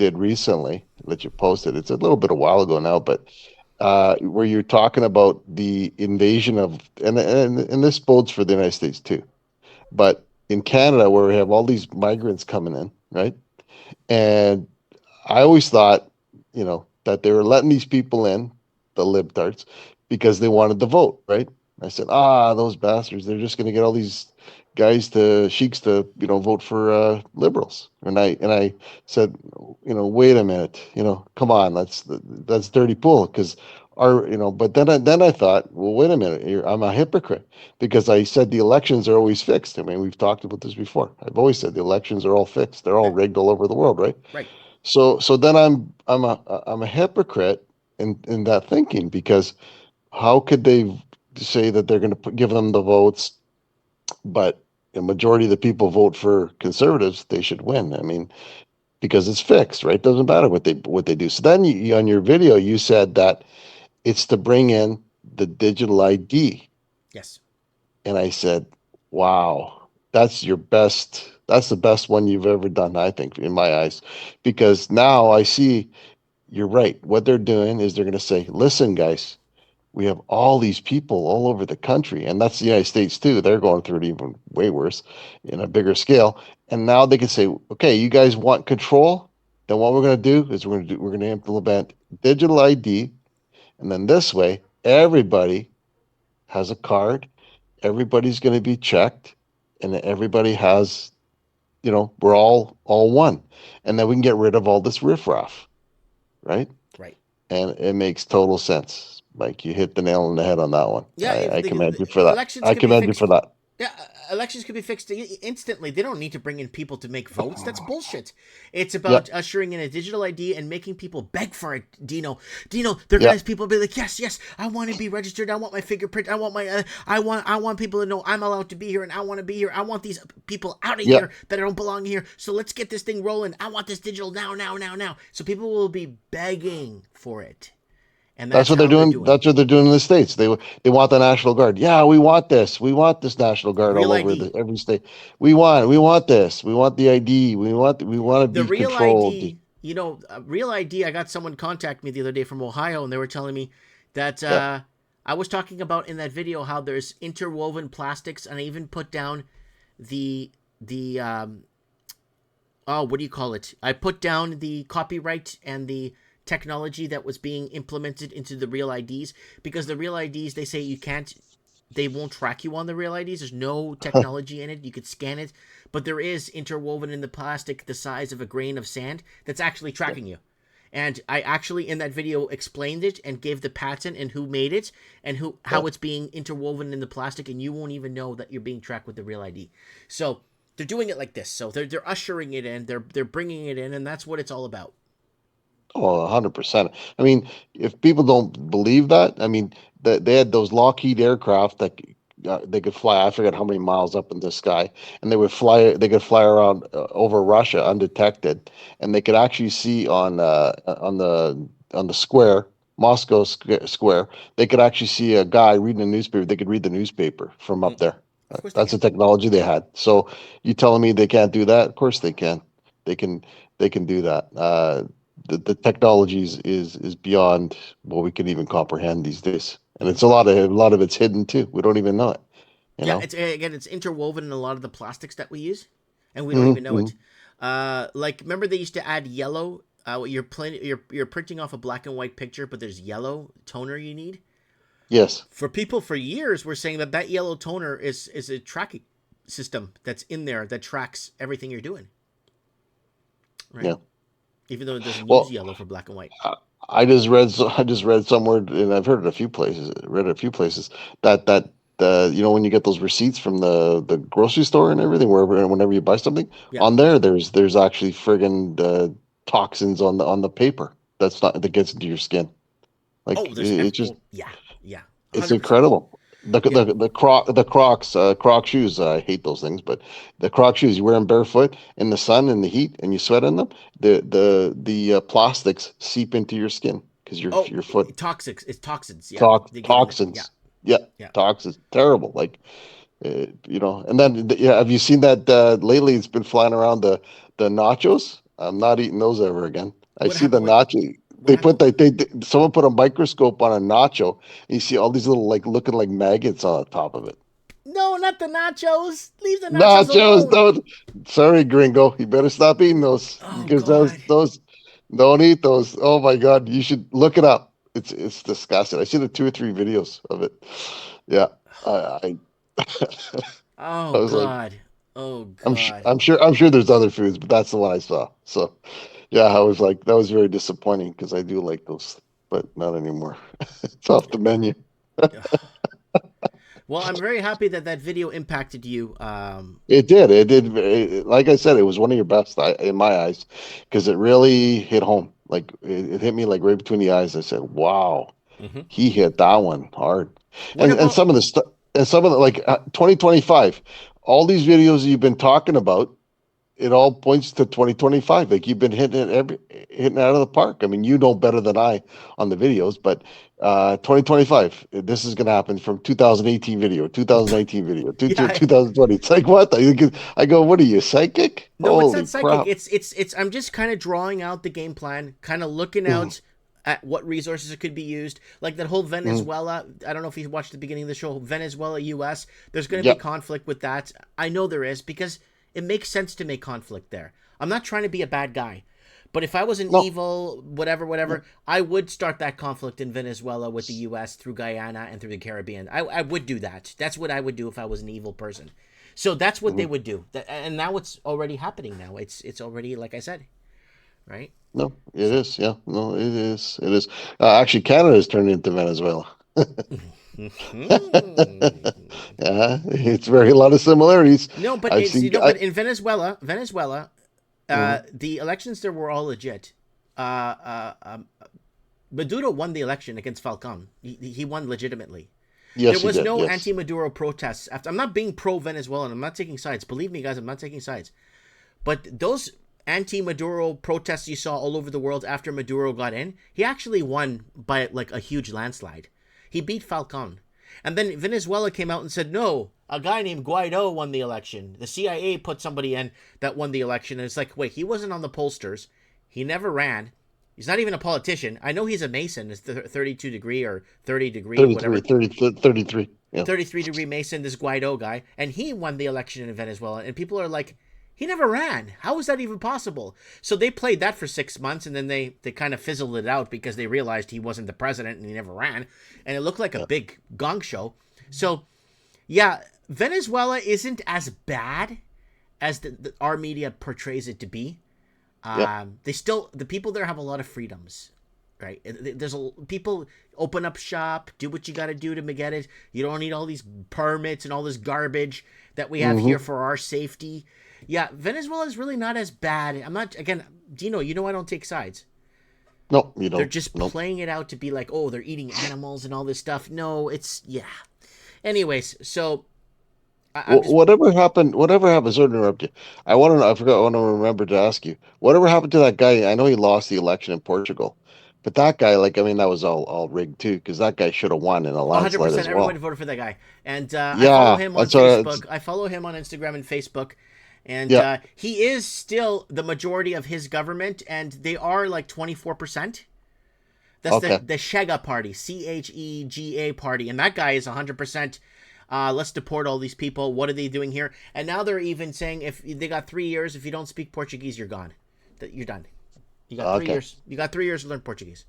did recently that you posted. It's a little bit a while ago now, but where you're talking about the invasion of, and this bodes for the United States too, but in Canada where we have all these migrants coming in, right? And I always thought, that they were letting these people in, the libtards, because they wanted the vote, right? I said, those bastards, they're just going to get all these guys to sheiks to, vote for liberals. And I said, wait a minute, come on, that's dirty pool because but then I thought, well, wait a minute, I'm a hypocrite because I said the elections are always fixed. I mean, we've talked about this before. I've always said the elections are all fixed. They're all Yeah, rigged all over the world, right? right. So then I'm a hypocrite in that thinking because how could they say that they're going to give them the votes, but the majority of the people vote for conservatives, they should win. I mean, because it's fixed, right? Doesn't matter what they do. So then on your video you said that it's to bring in the digital ID, Yes. and I said, "Wow, that's the best one you've ever done, I think, in my eyes, because now I see." You're right. What they're doing is they're going to say, listen, guys, we have all these people all over the country, and that's the United States too. They're going through it even way worse in a bigger scale. And now they can say, okay, you guys want control? Then what we're going to do is we're going to implement digital ID, and then this way, everybody has a card. Everybody's going to be checked, and everybody has, we're all one, and then we can get rid of all this riffraff, right? Right. And it makes total sense. Like you hit the nail on the head on that one. Yeah, I, if I commend you for the that. elections I could be commend you for fixed. that. Yeah, elections could be fixed instantly. They don't need to bring in people to make votes. That's bullshit. It's Yeah, about ushering in a digital ID and making people beg for it. Dino, Dino, they're yeah, gonna people be like, yes, yes, I want to be registered. I want my fingerprint. I want my. I want people to know I'm allowed to be here and I want to be here. I want these people out of yeah. here that don't belong here. So let's get this thing rolling. I want this digital now, now, now, now. So people will be begging for it, and That's that's what they're how they're doing. doing it. That's what they're doing in the states. They want the National Guard. Yeah, we want this. We want this National Guard Real all over ID. every state. We want this. We want the ID. We want to The be real controlled. ID, real ID. I got someone contact me the other day from Ohio, and they were telling me that Yeah, I was talking about in that video how there's interwoven plastics, and I even put down the oh, what do you call it? I put down the copyright and the technology that was being implemented into the real IDs, because the real IDs, they say you can't, they won't track you on the real IDs. There's no technology in it. You could scan it, but there is interwoven in the plastic the size of a grain of sand that's actually yeah. tracking you. And I actually in that video explained it and gave the patent and who made it and who Yeah. how it's being interwoven in the plastic, and you won't even know that you're being tracked with the real ID. So they're doing it like this. So they're ushering it in. They're bringing it in, and that's what it's all about. Oh, 100%. I mean, if people don't believe that, I mean, they had those Lockheed aircraft that they could fly, I forget how many miles up in the sky, and they could fly around over Russia undetected, and they could actually see on the square, Moscow square, they could actually see a guy reading a newspaper. They could read the newspaper from Mm, up there. of course they That's can. the technology they had. So you telling me they can't do that? Of course they can. They can they can do that. The technology is beyond what we can even comprehend these days, and Hmm. it's a lot of it's hidden too. We don't even know it. You Yeah, know. it's again, it's interwoven in a lot of the plastics that we use, and we don't even know Mm-hmm. it. Like remember they used to add yellow. You're printing off a black and white picture, but there's yellow toner you need. Yes. For people for years, we're saying that yellow toner is a tracking system that's in there that tracks everything you're doing, right? Yeah. Even though it doesn't use Well, yellow for black and white. I I just read somewhere, and I've heard it a few places. Read it a few places that when you get those receipts from the grocery store and everything, wherever and whenever you buy something, Yeah. on there's actually friggin' toxins on the paper that gets into your skin. Like Oh, it's just oh yeah, yeah, one it's hundred percent. incredible. The Yeah. the the Croc shoes. I hate those things, but the Croc shoes you wear them barefoot in the sun in the heat, and you sweat in them. The plastics seep into your skin because Oh, your foot toxics. It's toxins. Yeah, they get in there. Yeah, toxins. Yeah, yeah. toxins. Terrible. Like And then yeah, have you seen that lately? It's been flying around the nachos. I'm not eating those ever again. I What see the happened? nacho. What They put happened? someone put a microscope on a nacho. And you see all these little like looking like maggots on the top of it. No, not the nachos. Leave the nachos Nachos, alone. don't. Sorry, gringo. You better stop eating those Oh because God. those don't eat those. Oh my God, you should look it up. It's disgusting. I seen the 2 or 3 videos of it. Yeah, I Oh I was like, God. Oh God. I'm sure there's other foods, but that's the one I saw. So yeah, I was like, that was very disappointing because I do like those, but not anymore. It's off the menu. Well, I'm very happy that that video impacted you. It did. It did. Like I said, it was one of your best in my eyes because it really hit home. Like it hit me like right between the eyes. I said, "Wow, Mhm. he hit that one hard." What And about? some of the stuff, and some of the like 2025, all these videos you've been talking about, it all points to 2025. Like you've been hitting it out of the park. I mean, you know better than I on the videos, but 2025, this is going to happen from 2018 video, 2019 video, Yeah. 2020. It's like what? I go, what are you, psychic? No, it's not Holy psychic. crap. It's. I'm just kind of drawing out the game plan, kind of looking Mhm, out at what resources it could be used. Like that whole mhm. Venezuela. I don't know if you watched the beginning of the show. Venezuela, U.S. There's going to be Yep. conflict with that. I know there is because it makes sense to make conflict there. I'm not trying to be a bad guy. But if I was an No. evil, whatever, No. whatever, I would start that conflict in Venezuela with the U.S. through Guyana and through the Caribbean. I would do that. That's what I would do if I was an evil person. So that's what they Mhm. would do. And now it's already happening. Now it's already like I said, right? No, it So is. Yeah. No, it is. It is. Actually, Canada is turning into Venezuela. Yeah, it's very a lot of similarities. no, but I've it's seen. but in Venezuela, Mhm. the elections there were all legit. Uh, uh, um, Maduro won the election against Falcon. He won legitimately. There Yes, he was did. no Yes. anti-Maduro protests. After I'm not being pro-Venezuelan. I'm not taking sides. Believe me, guys, I'm not taking sides. But those anti-Maduro protests you saw all over the world after Maduro got in, he actually won by like a huge landslide. He beat Falcon. And then Venezuela came out and said, no, a guy named Guaido won the election. The CIA put somebody in that won the election. And it's like, wait, he wasn't on the pollsters. He never ran. He's not even a politician. I know he's a Mason. It's the 32 degree or 30 degree, 33, whatever. 30, 33. Yeah. 33-degree Mason, this Guaido guy, and he won the election in Venezuela. And people are like, he never ran. How is that even possible? So they played that for 6 months, and then they kind of fizzled it out because they realized he wasn't the president and he never ran, and it looked like a Yeah. big gong show. So yeah, Venezuela isn't as bad as our media portrays it to be. Yeah. They still the people there have a lot of freedoms, right? There's a people open up shop, do what you got to do to get it. You don't need all these permits and all this garbage that we have here Hmm. for our safety. Yeah, Venezuela is really not as bad. I'm not again, Dino. You know I don't take sides. No, you They're don't. just No. playing it out to be like, oh, they're eating animals and all this stuff. No, it's yeah. Anyways, so I'm just Whatever happened? Whatever happened? Sorry to interrupt you. I want to know. I forgot. I want to remember to ask you. Whatever happened to that guy? I know he lost the election in Portugal, but that guy, like, I mean, that was all rigged too, because that guy should have won in a landslide 100%. as Everybody well. voted for that guy, and I follow Yeah, him on that's what. Facebook. I follow him on Instagram and Facebook, and Yeah. he is still the majority of his government, and they are like 24%. That's Okay. the Chega party, Chega party, and that guy is 100%. Let's deport all these people. What are they doing here? And now they're even saying if they got 3 years, if you don't speak Portuguese, you're gone. That you're done. You got three Okay. years. You got 3 years to learn Portuguese.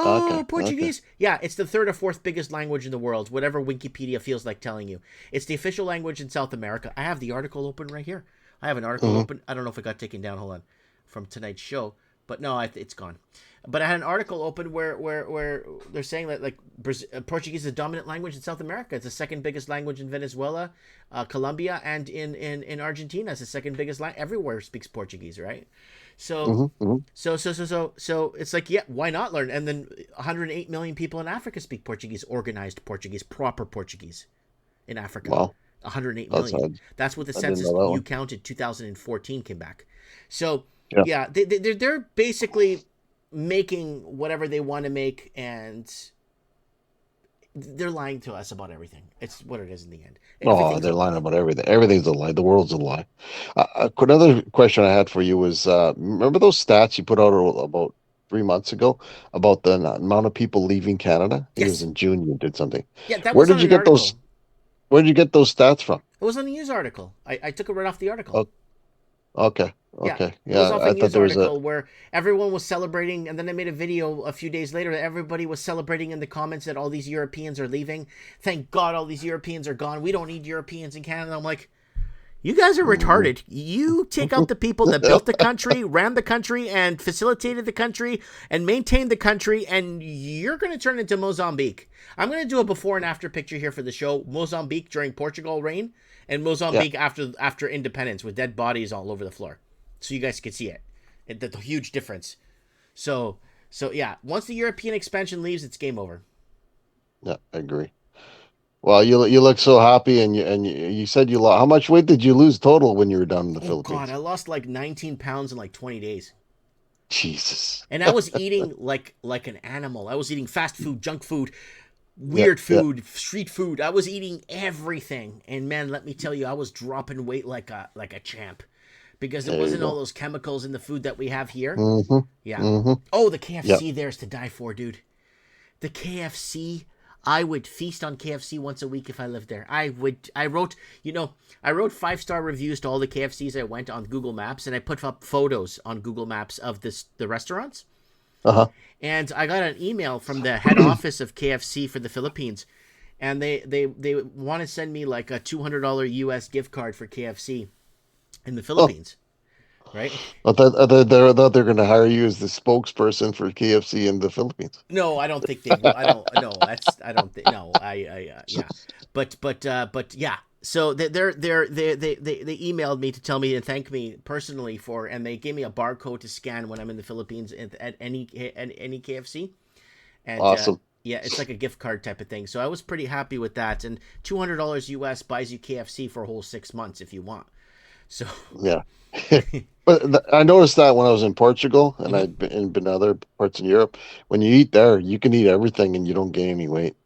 Okay. Oh, Okay. Portuguese. Yeah, it's the third or fourth biggest language in the world, whatever Wikipedia feels like telling you. It's the official language in South America. I have the article open right here. I have an article Hmm. open. I don't know if it got taken down. Hold on. From tonight's show. But no, it's gone. But I had an article open where they're saying that like Portuguese is a dominant language in South America. It's the second biggest language in Venezuela, Colombia, and in Argentina. It's the second biggest language. Everywhere speaks Portuguese, right? So Hmm. Hmm. so it's like, yeah, why not learn? And then 108 million people in Africa speak Portuguese, organized Portuguese, proper Portuguese in Africa. Wow. 108 That's million. That's what the I didn't census know that you one. counted 2014 came back. So Yeah. yeah, they're basically making whatever they want to make, and they're lying to us about everything. It's what it is in the end. Oh, Everything's a they're lying lie. about everything. Everything's a lie. The world's a lie. Another question I had for you was, remember those stats you put out about 3 months ago about the amount of people leaving Canada? I think it was Yes. in June you did something. Yeah, that Where was on did you an get those? article. Where did you get those stats from? It was on the news article. I took it right off the article. Oh, okay, Yeah, okay, it was yeah. off a I thought news there was a. article where everyone was celebrating, and then I made a video a few days later that everybody was celebrating in the comments that all these Europeans are leaving. Thank God all these Europeans are gone. We don't need Europeans in Canada. I'm like, you guys are Mhm. retarded. You take out the people that built the country, ran the country, and facilitated the country, and maintained the country, and you're going to turn into Mozambique. I'm going to do a before and after picture here for the show. Mozambique during Portugal reign, and Yeah, Mozambique after independence with dead bodies all over the floor, so you guys can see it. The huge difference. So so yeah, once the European expansion leaves, it's game over. yeah, I agree. Well, you look so happy, and you said you lost. How much weight did you lose total when you were down in the Oh God, Philippines? I lost like 19 pounds in like 20 days. Jesus. And I was eating like an animal. I was eating fast food, junk food, Yeah, weird yeah. food, street food. I was eating everything. And man, let me tell you, I was dropping weight like a champ because there There you wasn't all go. those chemicals in the food that we have here. Mm-hmm. Yeah. Mm-hmm. Oh, the Yeah. KFC there's to die for, dude. The KFC, I would feast on KFC once a week if I lived there. I would. I wrote 5-star reviews to all the KFCs I went on Google Maps, and I put up photos on Google Maps of the restaurants. Uh-huh. And I got an email from the head office of KFC for the Philippines, and they want to send me like a $200 US gift card for KFC in the Oh, Philippines, right? I thought they're going to hire you as the spokesperson for KFC in the Philippines. No, I don't think they will. I don't. No, that's. I don't think. No, yeah, but yeah. So they emailed me to tell me and thank me personally for, and they gave me a barcode to scan when I'm in the Philippines at any KFC, and Awesome. yeah, it's like a gift card type of thing. So I was pretty happy with that, and $200 US buys you KFC for a whole 6 months if you want. So Yeah. But I noticed that when I was in Portugal and mhm. I'd been to other parts in Europe, when you eat there, you can eat everything and you don't gain any weight.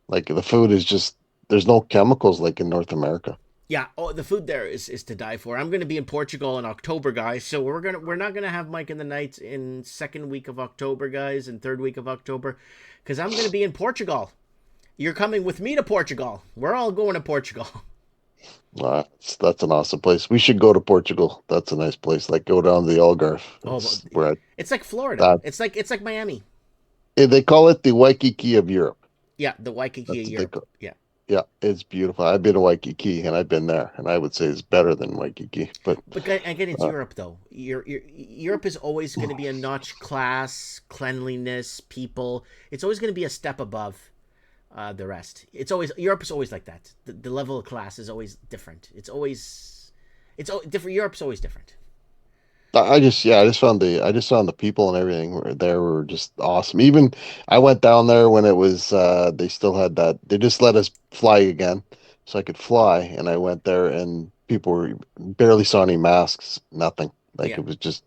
Like the food is just there's no chemicals like in North America. Yeah, oh, the food there is to die for. I'm going to be in Portugal in October, guys. So we're not gonna have Mike in the Nights in second week of October, guys, and third week of October, because I'm going to be in Portugal. You're coming with me to Portugal. We're all going to Portugal. That's an awesome place. We should go to Portugal. That's a nice place. Like go down to the Algarve. Oh, well, That's where it's like Florida. that It's like Miami. they call it the Waikiki of Europe. Yeah, the Waikiki, That's what they Europe. call. Yeah, Yeah, it's beautiful. I've been to Waikiki and I've been there, and I would say it's better than Waikiki. But but again, it's uh, Europe though. Europe is always going to be a notch class, cleanliness, people. It's always going to be a step above the rest. It's always Europe is always like that. The level of class is always different. It's different. Europe's always different. I just found the people and everything were there were just awesome. Even I went down there when it was they still had that they just let us fly again, so I could fly, and I went there and people were barely saw any masks, nothing. Like Yeah, it was just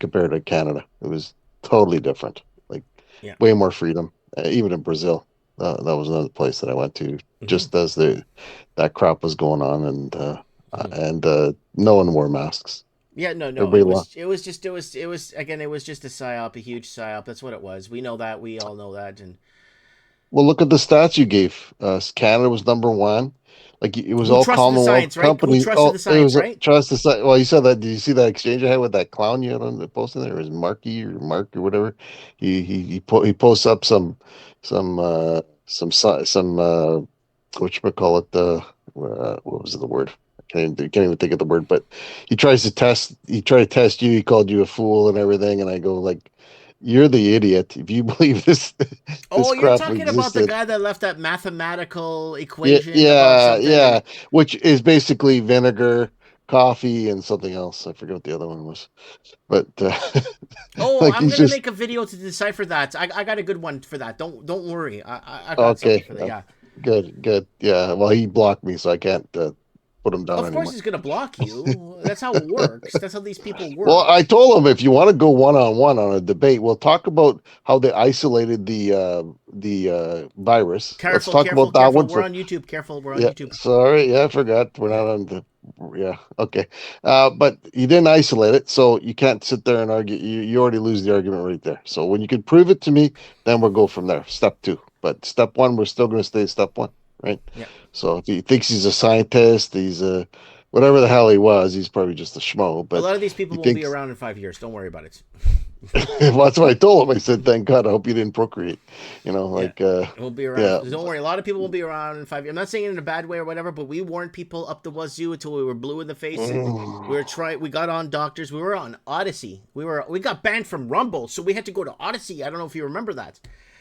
compared to Canada, it was totally different. Like yeah. way more freedom. Even in Brazil, that was another place that I went to Hmm. just as the that crap was going on, Hmm. and no one wore masks. Yeah, no, no. Everybody left. It was again. It was just a psyop, a huge psyop. That's what it was. We know that. We all know that. And Well, look at the stats you gave. Canada was number one. Like it was who all trusted the Commonwealth science, right? Who companies. trusted Oh, the it science, was right? trust the site. Well, you said that. Did you see that exchange I had with that clown you had on the posting there? It was Marky or Mark or whatever. He posts up some whatchamacallit, what was the word? Can't even think of the word, but he tried to test you. He called you a fool and everything. And I go like, you're the idiot if you believe this this Oh, you're crap talking about the existed. guy that left that mathematical Yeah, equation about yeah, something, and yeah. Which is basically vinegar, coffee, and something else. I forget what the other one was. But oh, like I'm he's gonna just make a video to decipher that. I got a good one for that. Don't worry. I got something okay. for that. Yeah. Good, good. Yeah. Well, he blocked me, so I can't put him down Of course, anymore. he's gonna block you. That's how it works. That's how these people Well, work. I told him if you want to go one on one on a debate, we'll talk about how they isolated the virus. Let's Careful, talk careful, about that careful. one We're for. on YouTube. Careful, we're on Yeah, YouTube. sorry. Yeah, I forgot. We're Yeah, not on the. Yeah, okay. But you didn't isolate it, so you can't sit there and argue. You already lose the argument right there. So when you can prove it to me, then we'll go from there. Step two. But step one, we're still going to stay step one, right? yeah. So if he thinks he's a scientist, he's a whatever the hell he was, he's probably just a schmo. A But lot of these people he won't be thinks around in 5 years. Don't worry about it. well, that's what I told him. I said, "Thank God, I hope you didn't procreate." You know, Yeah. like, It won't be around. yeah. Don't worry. A lot of people won't be around in 5 years. I'm not saying it in a bad way or whatever, but we warned people up the wazoo until we were blue in the face, and we were trying. We got on doctors. We were on Odyssey. We got banned from Rumble, so we had to go to Odyssey. I don't know if you remember that.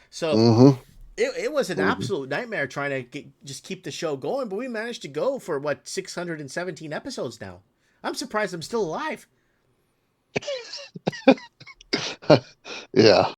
So Mm-hmm, it was an mm-hmm. absolute nightmare trying to just keep the show going, but we managed to go for what 617 episodes now. I'm surprised I'm still alive. Yeah.